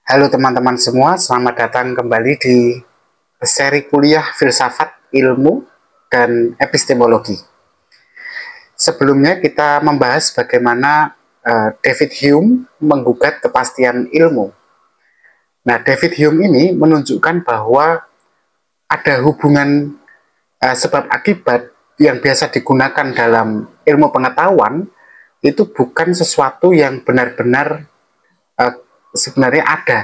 Halo teman-teman semua, selamat datang kembali di seri kuliah Filsafat, Ilmu, dan Epistemologi. Sebelumnya kita membahas bagaimana David Hume menggugat kepastian ilmu. Nah, David Hume ini menunjukkan bahwa ada hubungan sebab akibat yang biasa digunakan dalam ilmu pengetahuan itu bukan sesuatu yang benar-benar sebenarnya ada,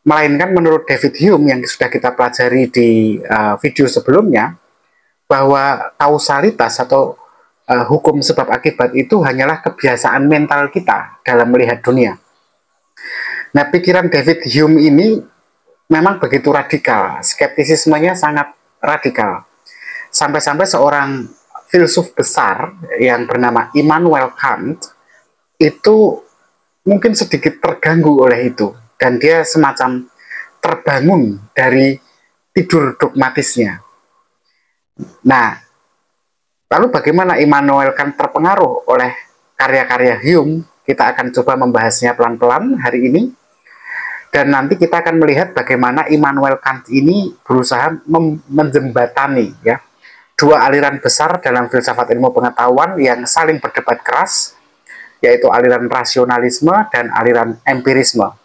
melainkan menurut David Hume yang sudah kita pelajari di video sebelumnya, bahwa kausalitas atau hukum sebab akibat itu hanyalah kebiasaan mental kita dalam melihat dunia. Nah, pikiran David Hume ini memang begitu radikal, skeptisismenya sangat radikal. Sampai-sampai seorang filsuf besar yang bernama Immanuel Kant itu mungkin sedikit terganggu oleh itu, dan dia semacam terbangun dari tidur dogmatisnya. Nah, lalu bagaimana Immanuel Kant terpengaruh oleh karya-karya Hume? Kita akan coba membahasnya pelan-pelan hari ini. Dan nanti kita akan melihat bagaimana Immanuel Kant ini berusaha menjembatani ya, dua aliran besar dalam filsafat ilmu pengetahuan yang saling berdebat keras, yaitu aliran rasionalisme dan aliran empirisme.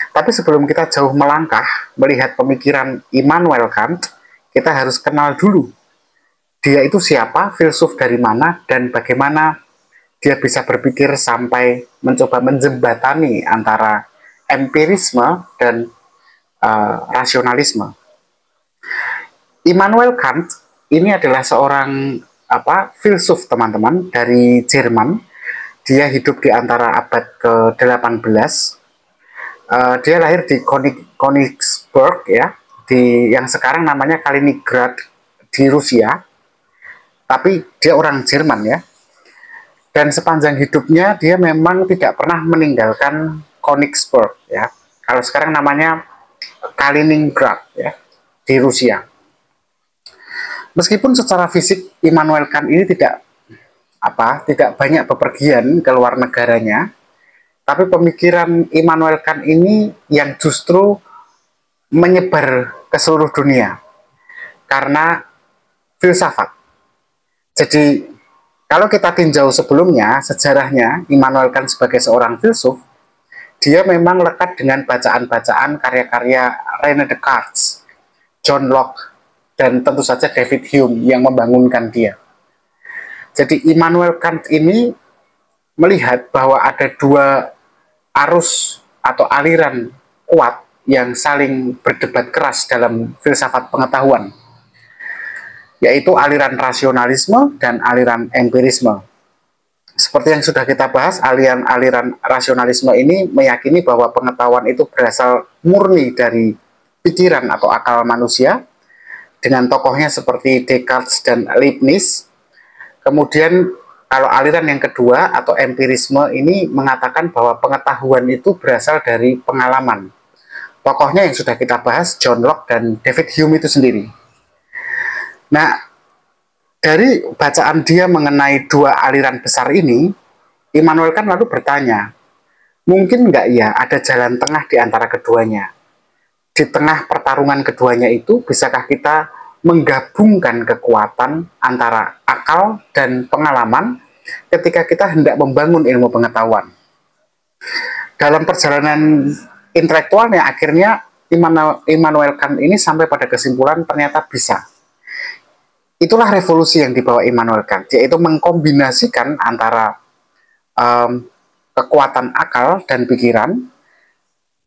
Tapi sebelum kita jauh melangkah melihat pemikiran Immanuel Kant, kita harus kenal dulu dia itu siapa, filsuf dari mana, dan bagaimana dia bisa berpikir sampai mencoba menjembatani antara empirisme dan rasionalisme. Immanuel Kant ini adalah seorang filsuf, teman-teman, dari Jerman. Dia hidup di antara abad ke-18. Dia lahir di Königsberg ya, yang sekarang namanya Kaliningrad di Rusia. Tapi dia orang Jerman ya. Dan sepanjang hidupnya dia memang tidak pernah meninggalkan Königsberg ya. Kalau sekarang namanya Kaliningrad ya, di Rusia. Meskipun secara fisik Immanuel Kant ini tidak banyak bepergian ke luar negaranya, tapi pemikiran Immanuel Kant ini yang justru menyebar ke seluruh dunia karena filsafat. Jadi kalau kita tinjau sebelumnya sejarahnya Immanuel Kant sebagai seorang filsuf, dia memang lekat dengan bacaan-bacaan karya-karya René Descartes, John Locke, dan tentu saja David Hume yang membangunkan dia. Jadi Immanuel Kant ini melihat bahwa ada dua arus atau aliran kuat yang saling berdebat keras dalam filsafat pengetahuan, yaitu aliran rasionalisme dan aliran empirisme. Seperti yang sudah kita bahas, aliran rasionalisme ini meyakini bahwa pengetahuan itu berasal murni dari pikiran atau akal manusia, dengan tokohnya seperti Descartes dan Leibniz. Kemudian kalau aliran yang kedua atau empirisme ini mengatakan bahwa pengetahuan itu berasal dari pengalaman. Tokohnya yang sudah kita bahas, John Locke dan David Hume itu sendiri. Nah, dari bacaan dia mengenai dua aliran besar ini, Immanuel Kant lalu bertanya, mungkin nggak ya ada jalan tengah di antara keduanya? Di tengah pertarungan keduanya itu, bisakah kita menggabungkan kekuatan antara akal dan pengalaman ketika kita hendak membangun ilmu pengetahuan? Dalam perjalanan intelektualnya, akhirnya Immanuel Kant ini sampai pada kesimpulan ternyata bisa. Itulah revolusi yang dibawa Immanuel Kant, yaitu mengkombinasikan antara kekuatan akal dan pikiran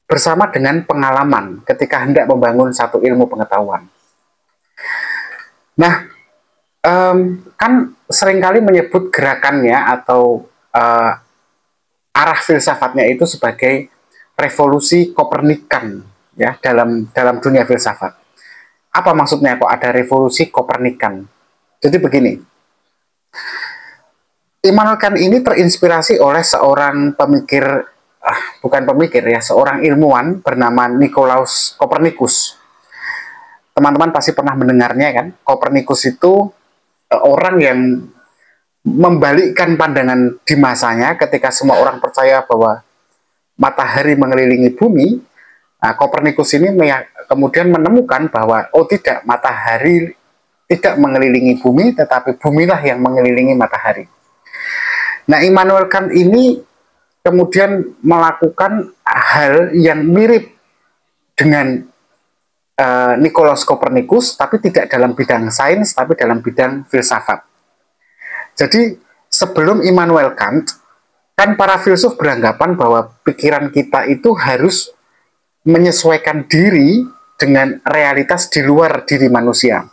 bersama dengan pengalaman ketika hendak membangun satu ilmu pengetahuan. Nah, kan seringkali menyebut gerakannya atau arah filsafatnya itu sebagai revolusi Kopernikan ya, dalam dunia filsafat. Apa maksudnya kok ada revolusi Kopernikan? Jadi begini, Immanuel Kant ini terinspirasi oleh seorang pemikir, bukan pemikir ya, seorang ilmuwan bernama Nicolaus Copernicus. Teman-teman pasti pernah mendengarnya kan? Copernicus itu orang yang membalikkan pandangan di masanya ketika semua orang percaya bahwa matahari mengelilingi bumi, Kopernikus ini kemudian menemukan bahwa oh tidak, matahari tidak mengelilingi bumi, tetapi bumilah yang mengelilingi matahari. Nah, Immanuel Kant ini kemudian melakukan hal yang mirip dengan Nicolaus Kopernikus, tapi tidak dalam bidang sains, tapi dalam bidang filsafat. Jadi sebelum Immanuel Kant, kan para filsuf beranggapan bahwa pikiran kita itu harus menyesuaikan diri dengan realitas di luar diri manusia.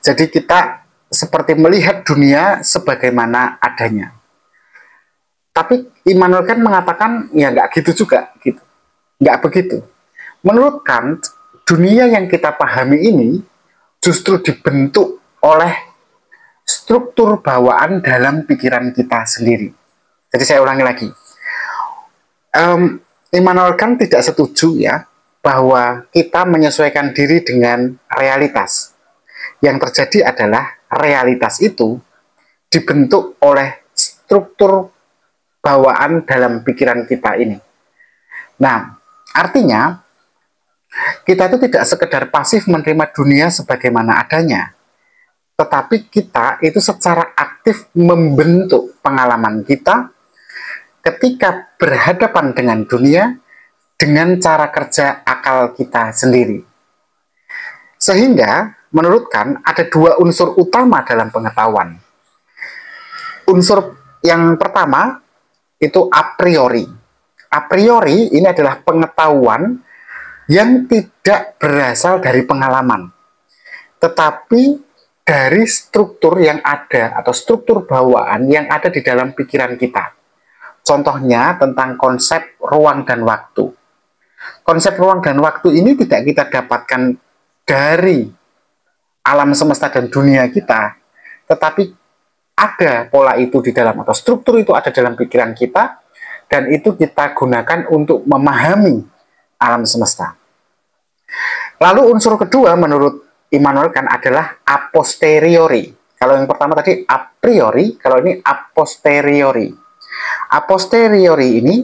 Jadi kita seperti melihat dunia sebagaimana adanya. Tapi Immanuel Kant mengatakan ya nggak gitu juga, gitu. Nggak begitu. Menurut Kant, dunia yang kita pahami ini justru dibentuk oleh struktur bawaan dalam pikiran kita sendiri. Jadi saya ulangi lagi. Immanuel Kant tidak setuju ya bahwa kita menyesuaikan diri dengan realitas. Yang terjadi adalah realitas itu dibentuk oleh struktur bawaan dalam pikiran kita ini. Nah, artinya kita itu tidak sekedar pasif menerima dunia sebagaimana adanya, tetapi kita itu secara aktif membentuk pengalaman kita ketika berhadapan dengan dunia dengan cara kerja akal kita sendiri. Sehingga menurut Kant ada dua unsur utama dalam pengetahuan. Unsur yang pertama itu a priori. A priori ini adalah pengetahuan yang tidak berasal dari pengalaman, tetapi dari struktur yang ada atau struktur bawaan yang ada di dalam pikiran kita. Contohnya tentang konsep ruang dan waktu. Konsep ruang dan waktu ini tidak kita dapatkan dari alam semesta dan dunia kita, tetapi ada pola itu di dalam, atau struktur itu ada dalam pikiran kita, dan itu kita gunakan untuk memahami alam semesta. Lalu unsur kedua menurut Immanuel Kant adalah a posteriori. Kalau yang pertama tadi a priori, kalau ini a posteriori. A posteriori ini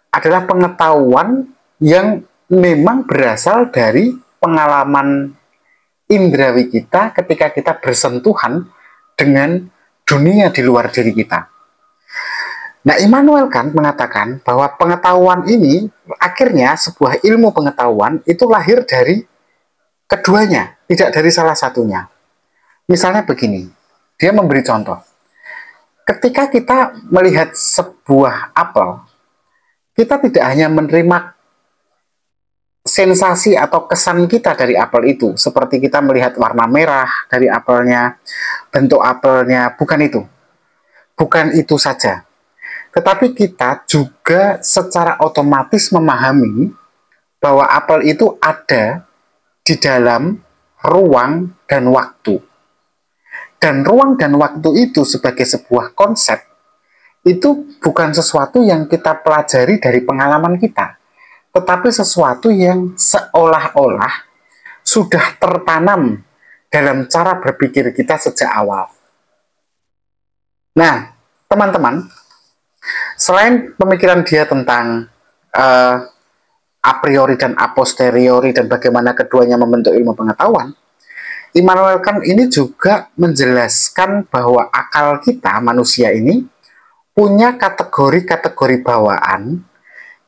adalah pengetahuan yang memang berasal dari pengalaman indrawi kita ketika kita bersentuhan dengan dunia di luar diri kita. Nah, Immanuel Kant mengatakan bahwa pengetahuan ini akhirnya sebuah ilmu pengetahuan itu lahir dari keduanya, tidak dari salah satunya. Misalnya begini, dia memberi contoh. Ketika kita melihat sebuah apel, kita tidak hanya menerima sensasi atau kesan kita dari apel itu, seperti kita melihat warna merah dari apelnya, bentuk apelnya, bukan itu saja. Tetapi kita juga secara otomatis memahami bahwa apel itu ada di dalam ruang dan waktu. Dan ruang dan waktu itu sebagai sebuah konsep, itu bukan sesuatu yang kita pelajari dari pengalaman kita, tetapi sesuatu yang seolah-olah sudah tertanam dalam cara berpikir kita sejak awal. Nah, teman-teman, selain pemikiran dia tentang a priori dan a posteriori dan bagaimana keduanya membentuk ilmu pengetahuan, Immanuel Kant ini juga menjelaskan bahwa akal kita, manusia ini, punya kategori-kategori bawaan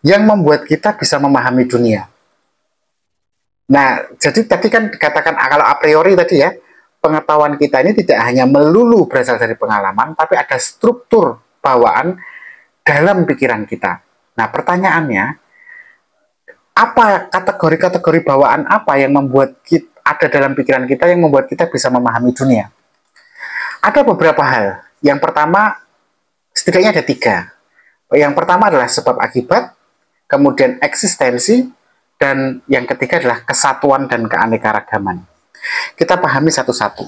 yang membuat kita bisa memahami dunia. Nah, jadi tadi kan dikatakan kalau a priori tadi ya, pengetahuan kita ini tidak hanya melulu berasal dari pengalaman, tapi ada struktur bawaan dalam pikiran kita. Nah, pertanyaannya, apa kategori-kategori bawaan apa yang membuat kita ada dalam pikiran kita yang membuat kita bisa memahami dunia? Ada beberapa hal. Yang pertama, setidaknya ada 3. Yang pertama adalah sebab akibat, kemudian eksistensi, dan yang ketiga adalah kesatuan dan keanekaragaman. Kita pahami satu-satu.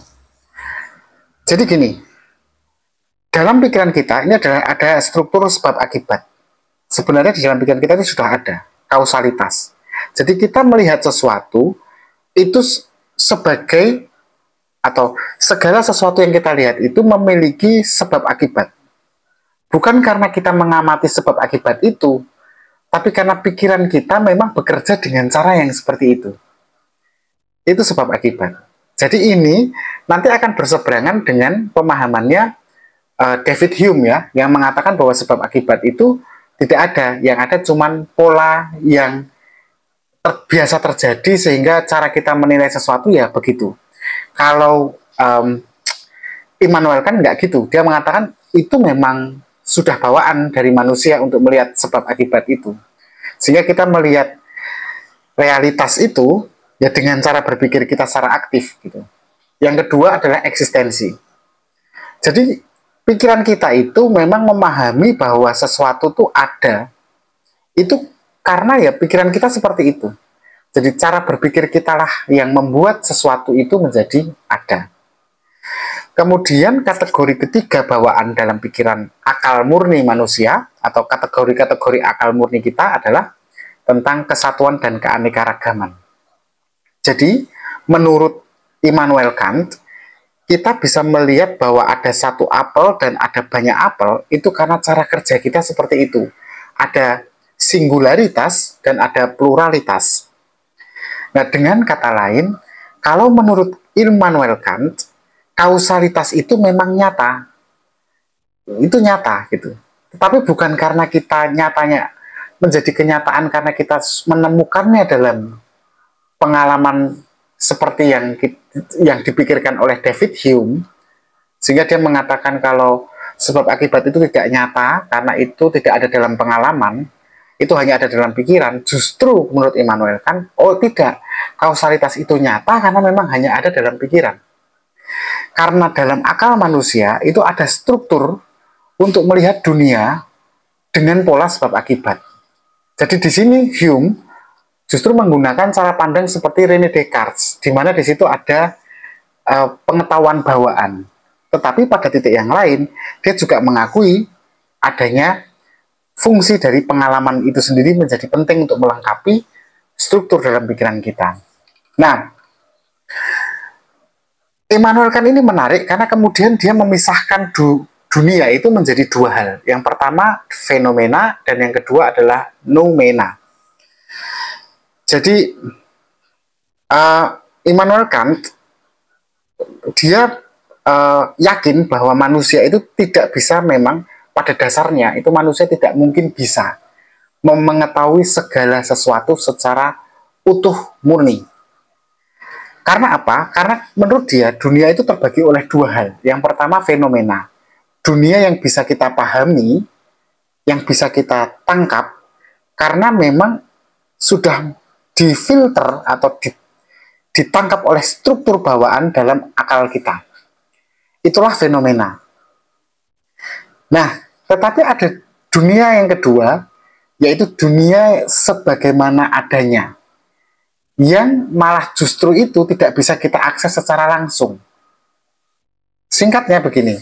Jadi gini, dalam pikiran kita ini ada struktur sebab akibat. Sebenarnya di dalam pikiran kita ini sudah ada kausalitas. Jadi kita melihat sesuatu itu sebagai, atau segala sesuatu yang kita lihat itu memiliki sebab akibat. Bukan karena kita mengamati sebab akibat itu, tapi karena pikiran kita memang bekerja dengan cara yang seperti itu. Itu sebab akibat. Jadi ini nanti akan berseberangan dengan pemahamannya David Hume ya, yang mengatakan bahwa sebab akibat itu tidak ada, yang ada cuman pola yang biasa terjadi sehingga cara kita menilai sesuatu ya begitu. Kalau Immanuel Kant nggak gitu, dia mengatakan itu memang sudah bawaan dari manusia untuk melihat sebab akibat itu, sehingga kita melihat realitas itu ya dengan cara berpikir kita secara aktif gitu. Yang kedua adalah eksistensi. Jadi pikiran kita itu memang memahami bahwa sesuatu itu ada, itu karena ya pikiran kita seperti itu. Jadi cara berpikir kita lah yang membuat sesuatu itu menjadi ada. Kemudian kategori ketiga bawaan dalam pikiran akal murni manusia, atau kategori-kategori akal murni kita adalah tentang kesatuan dan keanekaragaman. Jadi menurut Immanuel Kant, kita bisa melihat bahwa ada satu apel dan ada banyak apel itu karena cara kerja kita seperti itu. Ada singularitas dan ada pluralitas. Nah, dengan kata lain, kalau menurut Immanuel Kant, kausalitas itu memang nyata. Itu nyata gitu. Tetapi bukan karena kita nyatanya menjadi kenyataan karena kita menemukannya dalam pengalaman seperti yang dipikirkan oleh David Hume, sehingga dia mengatakan kalau sebab akibat itu tidak nyata karena itu tidak ada dalam pengalaman, itu hanya ada dalam pikiran. Justru menurut Immanuel Kant, oh tidak, kausalitas itu nyata karena memang hanya ada dalam pikiran. Karena dalam akal manusia itu ada struktur untuk melihat dunia dengan pola sebab akibat. Jadi di sini Hume justru menggunakan cara pandang seperti René Descartes, di mana di situ ada pengetahuan bawaan. Tetapi pada titik yang lain, dia juga mengakui adanya fungsi dari pengalaman itu sendiri menjadi penting untuk melengkapi struktur dalam pikiran kita. Nah, Immanuel Kant ini menarik karena kemudian dia memisahkan dunia itu menjadi dua hal. Yang pertama fenomena dan yang kedua adalah noumena. Jadi Immanuel Kant dia yakin bahwa manusia itu tidak bisa, memang pada dasarnya itu manusia tidak mungkin bisa mengetahui segala sesuatu secara utuh murni. Karena apa? Karena menurut dia dunia itu terbagi oleh dua hal. Yang pertama fenomena. Dunia yang bisa kita pahami, yang bisa kita tangkap, karena memang sudah difilter atau ditangkap oleh struktur bawaan dalam akal kita. Itulah fenomena. Nah, tetapi ada dunia yang kedua, yaitu dunia sebagaimana adanya, yang malah justru itu tidak bisa kita akses secara langsung. Singkatnya begini,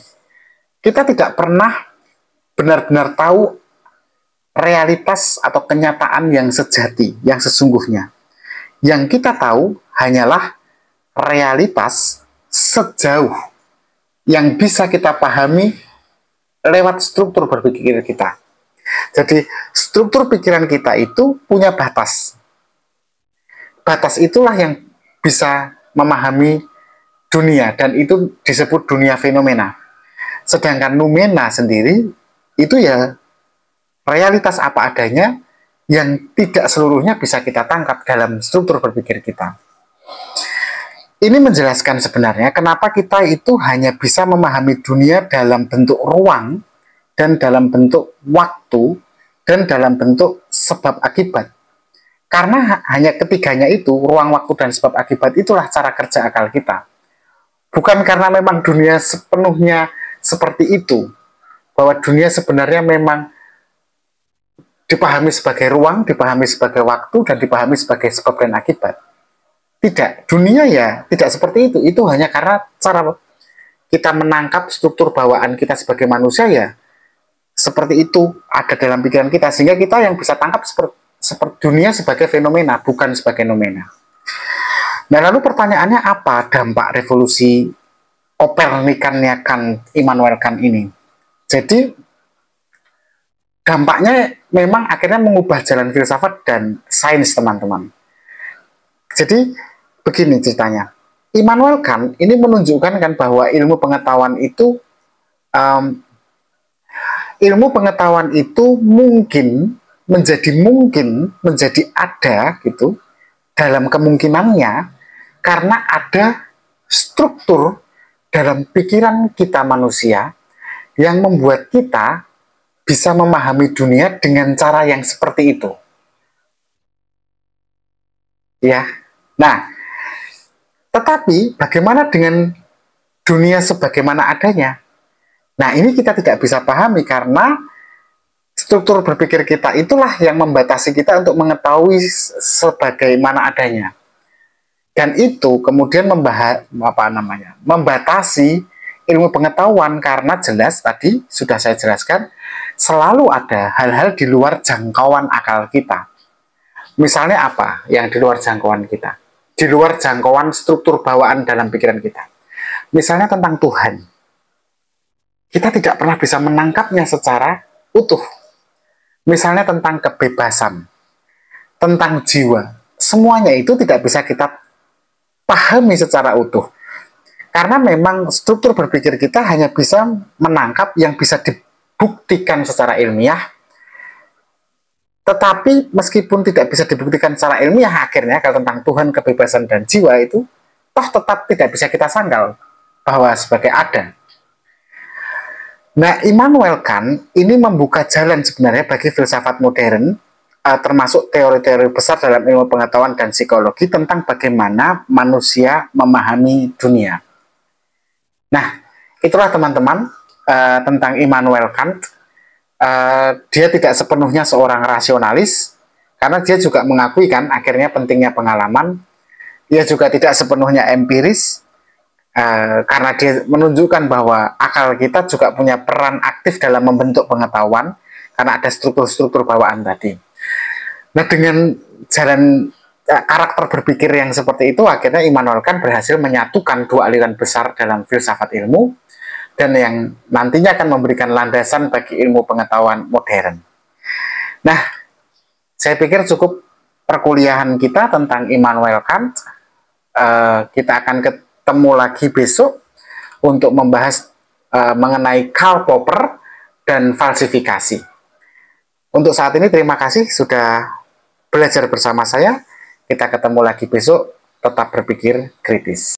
kita tidak pernah benar-benar tahu realitas atau kenyataan yang sejati, yang sesungguhnya. Yang kita tahu hanyalah realitas sejauh yang bisa kita pahami lewat struktur berpikir kita. Jadi struktur pikiran kita itu punya batas. Batas itulah yang bisa memahami dunia, dan itu disebut dunia fenomena. Sedangkan noumena sendiri itu ya realitas apa adanya yang tidak seluruhnya bisa kita tangkap dalam struktur berpikir kita. Ini menjelaskan sebenarnya kenapa kita itu hanya bisa memahami dunia dalam bentuk ruang dan dalam bentuk waktu dan dalam bentuk sebab akibat. Karena hanya ketiganya itu, ruang, waktu, dan sebab akibat, itulah cara kerja akal kita. Bukan karena memang dunia sepenuhnya seperti itu, bahwa dunia sebenarnya memang dipahami sebagai ruang, dipahami sebagai waktu, dan dipahami sebagai sebab dan akibat. Tidak, dunia ya tidak seperti itu hanya karena cara kita menangkap struktur bawaan kita sebagai manusia ya seperti itu ada dalam pikiran kita, sehingga kita yang bisa tangkap seperti dunia sebagai fenomena, bukan sebagai noumena. Nah, lalu pertanyaannya apa dampak revolusi Kopernikannya Immanuel Kant ini? Jadi dampaknya memang akhirnya mengubah jalan filsafat dan sains, teman-teman. Jadi begini ceritanya. Immanuel Kant ini menunjukkan kan bahwa um, ilmu pengetahuan itu mungkin menjadi ada gitu dalam kemungkinannya karena ada struktur dalam pikiran kita manusia yang membuat kita bisa memahami dunia dengan cara yang seperti itu. Ya. Nah, tetapi bagaimana dengan dunia sebagaimana adanya? Nah, ini kita tidak bisa pahami karena struktur berpikir kita itulah yang membatasi kita untuk mengetahui sebagaimana adanya. Dan itu kemudian membatasi ilmu pengetahuan karena jelas tadi sudah saya jelaskan selalu ada hal-hal di luar jangkauan akal kita. Misalnya apa yang di luar jangkauan kita? Di luar jangkauan struktur bawaan dalam pikiran kita. Misalnya tentang Tuhan. Kita tidak pernah bisa menangkapnya secara utuh. Misalnya tentang kebebasan, tentang jiwa. Semuanya itu tidak bisa kita pahami secara utuh. Karena memang struktur berpikir kita hanya bisa menangkap yang bisa dibuktikan secara ilmiah. Tetapi meskipun tidak bisa dibuktikan secara ilmiah, akhirnya kalau tentang Tuhan, kebebasan, dan jiwa itu, toh tetap tidak bisa kita sangkal bahwa sebagai ada. Nah, Immanuel Kant ini membuka jalan sebenarnya bagi filsafat modern, termasuk teori-teori besar dalam ilmu pengetahuan dan psikologi tentang bagaimana manusia memahami dunia. Nah, itulah teman-teman tentang Immanuel Kant. Dia tidak sepenuhnya seorang rasionalis, karena dia juga mengakui kan akhirnya pentingnya pengalaman. Dia juga tidak sepenuhnya empiris, karena dia menunjukkan bahwa akal kita juga punya peran aktif dalam membentuk pengetahuan, karena ada struktur-struktur bawaan tadi. Nah, dengan jalan karakter berpikir yang seperti itu, akhirnya Immanuel Kant berhasil menyatukan dua aliran besar dalam filsafat ilmu, dan yang nantinya akan memberikan landasan bagi ilmu pengetahuan modern. Nah, saya pikir cukup perkuliahan kita tentang Immanuel Kant. Kita akan ketemu lagi besok untuk membahas mengenai Karl Popper dan falsifikasi. Untuk saat ini terima kasih sudah belajar bersama saya. Kita ketemu lagi besok. Tetap berpikir kritis.